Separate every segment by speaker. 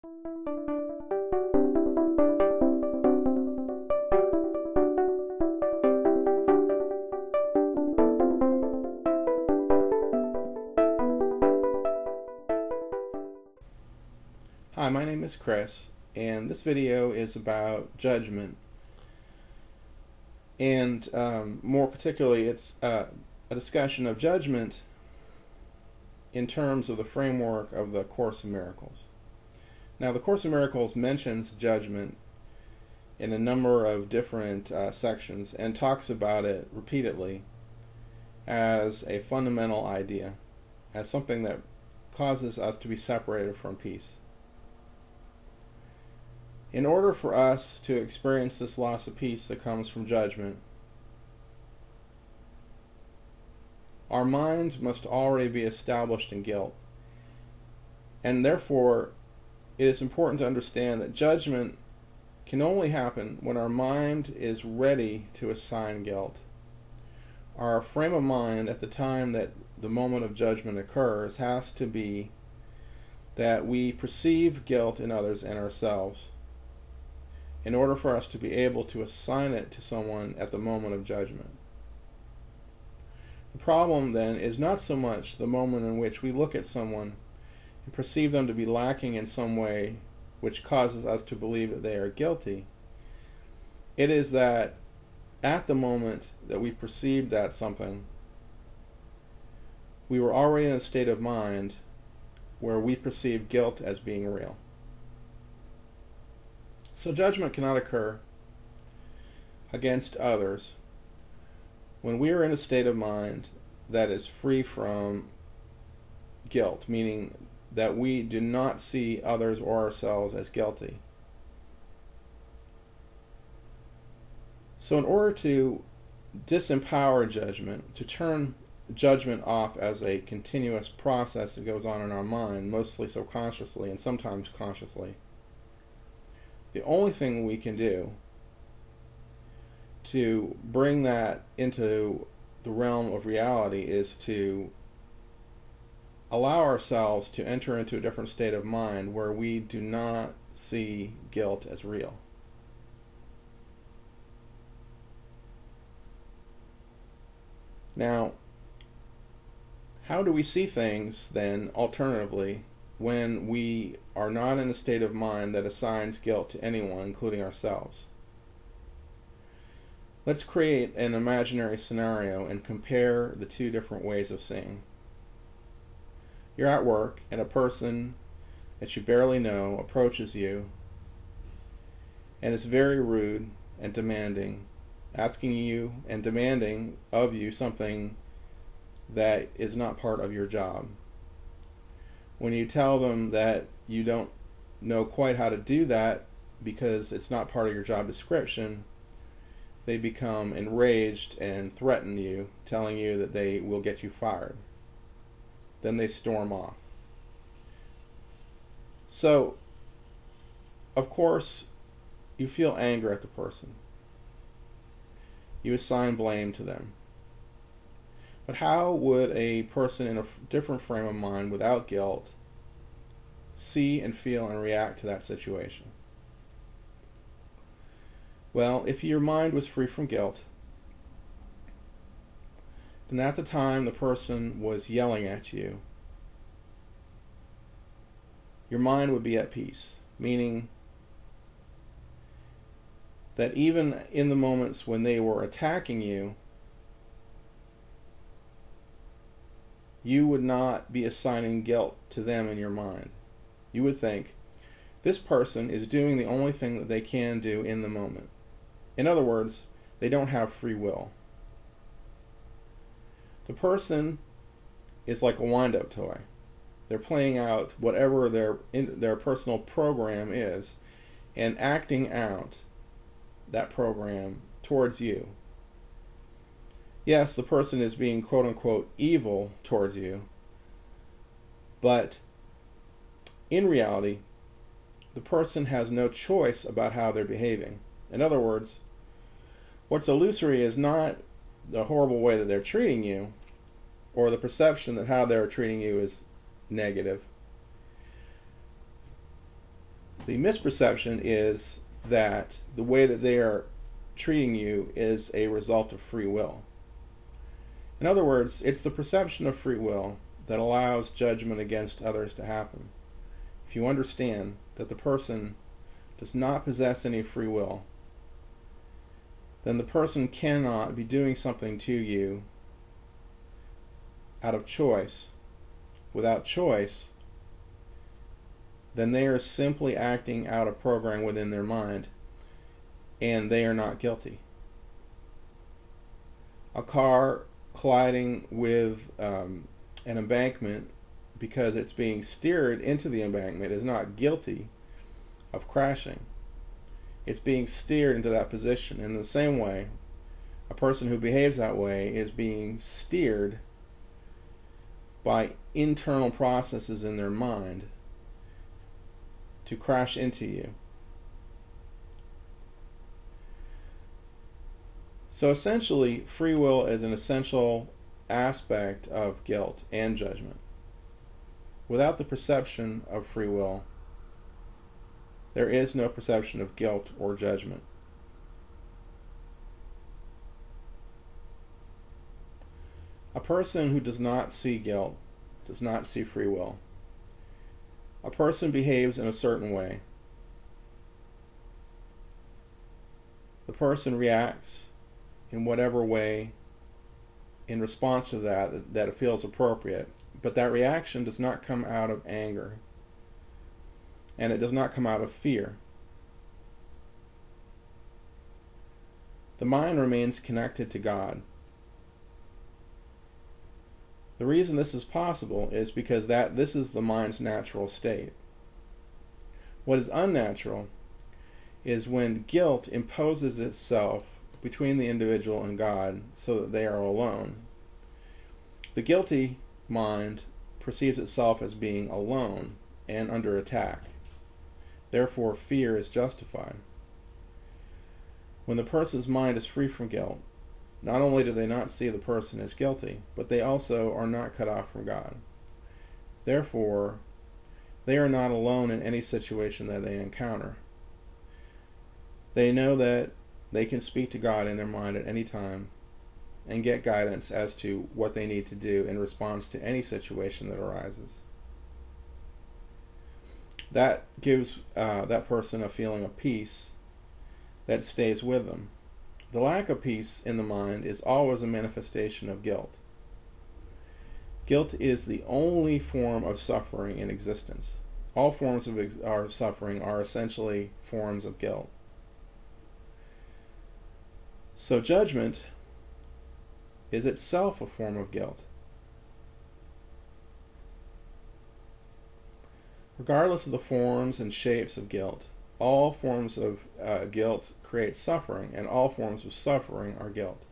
Speaker 1: Hi, my name is Chris, and this video is about judgment, and more particularly it's a discussion of judgment in terms of the framework of the Course in Miracles. Now, the Course in Miracles mentions judgment in a number of different sections and talks about it repeatedly as a fundamental idea, as something that causes us to be separated from peace. In order for us to experience this loss of peace that comes from judgment, our mind must already be established in guilt. And therefore, it is important to understand that judgment can only happen when our mind is ready to assign guilt. Our frame of mind at the time that the moment of judgment occurs has to be that we perceive guilt in others and ourselves, in order for us to be able to assign it to someone at the moment of judgment. The problem then is not so much the moment in which we look at someone and perceive them to be lacking in some way which causes us to believe that they are guilty. It is that at the moment that we perceived that something, we were already in a state of mind where we perceive guilt as being real. So judgment cannot occur against others when we are in a state of mind that is free from guilt, meaning that we do not see others or ourselves as guilty. So in order to disempower judgment, to turn judgment off as a continuous process that goes on in our mind, mostly subconsciously and sometimes consciously, the only thing we can do to bring that into the realm of reality is to allow ourselves to enter into a different state of mind where we do not see guilt as real. Now, how do we see things then alternatively when we are not in a state of mind that assigns guilt to anyone, including ourselves? Let's create an imaginary scenario and compare the two different ways of seeing. You're at work and a person that you barely know approaches you and is very rude and demanding, asking you and demanding of you something that is not part of your job. When you tell them that you don't know quite how to do that because it's not part of your job description, they become enraged and threaten you, telling you that they will get you fired. Then they storm off. So, of course, you feel anger at the person. You assign blame to them. But how would a person in a different frame of mind without guilt see and feel and react to that situation? Well, if your mind was free from guilt, then at the time the person was yelling at you, your mind would be at peace, meaning that even in the moments when they were attacking you, you would not be assigning guilt to them in your mind. You would think, this person is doing the only thing that they can do in the moment. In other words, they don't have free will. The person is like a wind-up toy. They're playing out whatever their personal program is and acting out that program towards you. Yes, the person is being quote-unquote evil towards you, but in reality, the person has no choice about how they're behaving. In other words, what's illusory is not the horrible way that they're treating you, or the perception that how they're treating you is negative. The misperception is that the way that they are treating you is a result of free will. In other words, it's the perception of free will that allows judgment against others to happen. If you understand that the person does not possess any free will, then the person cannot be doing something to you out of choice. Without choice, then they are simply acting out a program within their mind, and they are not guilty. A car colliding with an embankment because it's being steered into the embankment is not guilty of crashing. It's being steered into that position. In the same way, a person who behaves that way is being steered by internal processes in their mind to crash into you. So essentially, free will is an essential aspect of guilt and judgment. Without the perception of free will, there is no perception of guilt or judgment. A person who does not see guilt does not see free will. A person behaves in a certain way. The person reacts in whatever way in response to that it feels appropriate, but that reaction does not come out of anger, and it does not come out of fear. The mind remains connected to God. The reason this is possible is because this is the mind's natural state. What is unnatural is when guilt imposes itself between the individual and God so that they are alone. The guilty mind perceives itself as being alone and under attack. Therefore, fear is justified. When the person's mind is free from guilt, not only do they not see the person as guilty, but they also are not cut off from God. Therefore, they are not alone in any situation that they encounter. They know that they can speak to God in their mind at any time and get guidance as to what they need to do in response to any situation that arises. That gives that person a feeling of peace that stays with them. The lack of peace in the mind is always a manifestation of guilt. Guilt is the only form of suffering in existence. All forms of our suffering are essentially forms of guilt. So judgment is itself a form of guilt. Regardless of the forms and shapes of guilt, all forms of guilt create suffering, and all forms of suffering are guilt.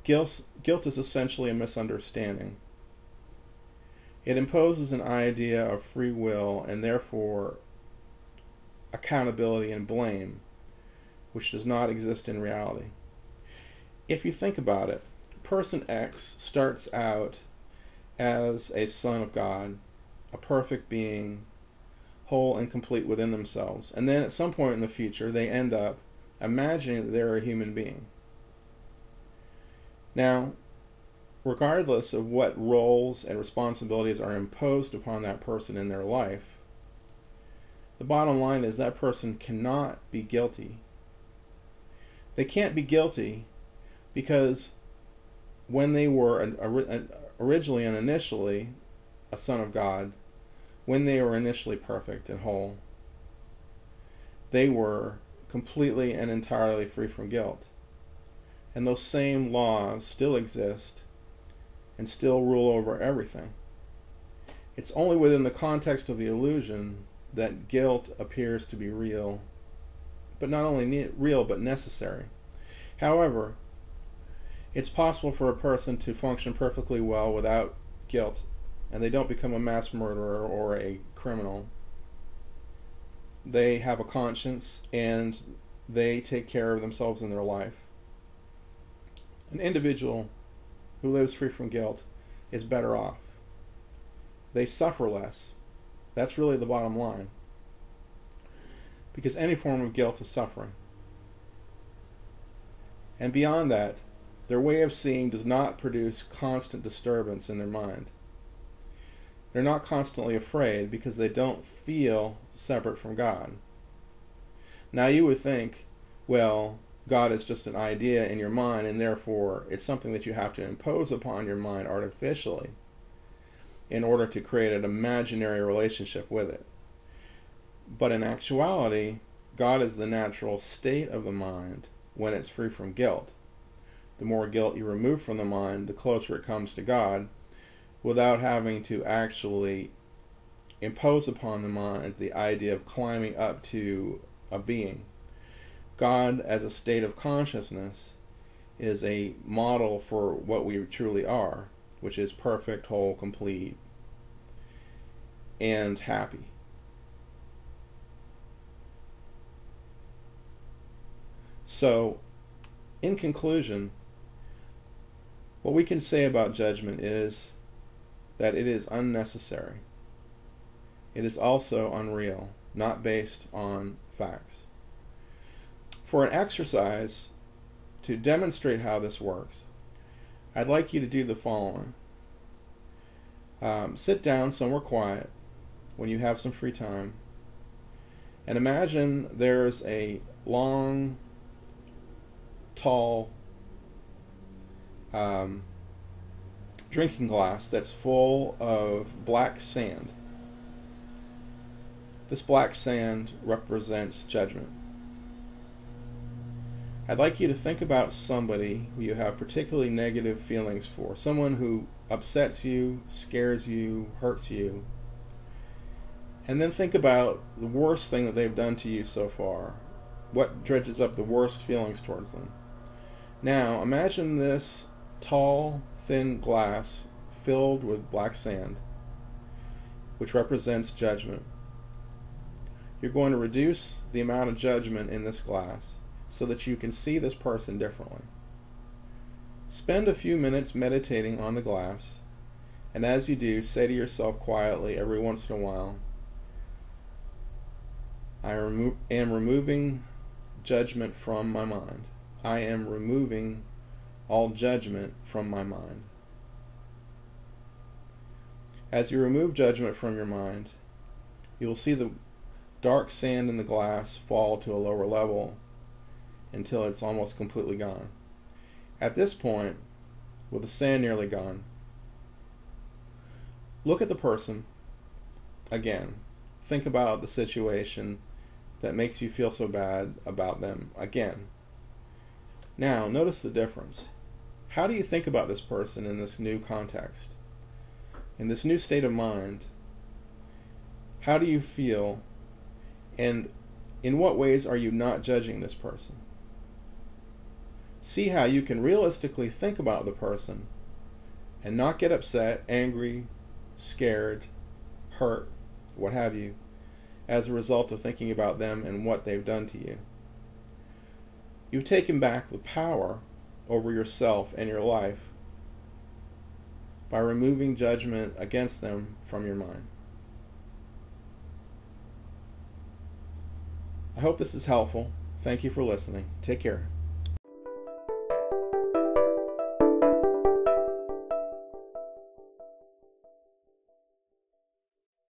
Speaker 1: Guilt is essentially a misunderstanding. It imposes an idea of free will and therefore accountability and blame, which does not exist in reality. If you think about it, person X starts out as a son of God, a perfect being, whole and complete within themselves, and then at some point in the future they end up imagining that they're a human being. Now, regardless of what roles and responsibilities are imposed upon that person in their life, the bottom line is that person cannot be guilty. They can't be guilty because when they were originally and initially a son of God, when they were initially perfect and whole, they were completely and entirely free from guilt. And those same laws still exist and still rule over everything. It's only within the context of the illusion that guilt appears to be real, but not only real but necessary. However, it's possible for a person to function perfectly well without guilt, and they don't become a mass murderer or a criminal. They have a conscience and they take care of themselves in their life. An individual who lives free from guilt is better off. They suffer less. That's really the bottom line. because any form of guilt is suffering. And beyond that, their way of seeing does not produce constant disturbance in their mind. They're not constantly afraid because they don't feel separate from God. Now you would think, well, God is just an idea in your mind, and therefore it's something that you have to impose upon your mind artificially in order to create an imaginary relationship with it. But in actuality, God is the natural state of the mind when it's free from guilt. The more guilt you remove from the mind, the closer it comes to God, without having to actually impose upon the mind the idea of climbing up to a being. God as a state of consciousness is a model for what we truly are, which is perfect, whole, complete, and happy. So, in conclusion, what we can say about judgment is that it is unnecessary. It is also unreal, not based on facts. For an exercise to demonstrate how this works, I'd like you to do the following. Sit down somewhere quiet when you have some free time, and imagine there's a long, tall drinking glass that's full of black sand. This black sand represents judgment. I'd like you to think about somebody who you have particularly negative feelings for, someone who upsets you, scares you, hurts you, and then think about the worst thing that they've done to you so far. What dredges up the worst feelings towards them? Now, imagine this tall, thin glass filled with black sand, which represents judgment. You're going to reduce the amount of judgment in this glass so that you can see this person differently. Spend a few minutes meditating on the glass, and as you do, say to yourself quietly every once in a while, I am removing judgment from my mind. I am removing all judgment from my mind. As you remove judgment from your mind, you will see the dark sand in the glass fall to a lower level until it's almost completely gone. At this point, with the sand nearly gone, look at the person again. Think about the situation that makes you feel so bad about them again. Now, notice the difference. How do you think about this person in this new context? In this new state of mind, how do you feel, and in what ways are you not judging this person? See how you can realistically think about the person and not get upset, angry, scared, hurt, what have you, as a result of thinking about them and what they've done to you. You've taken back the power over yourself and your life by removing judgment against them from your mind. I hope this is helpful. Thank you for listening. Take care.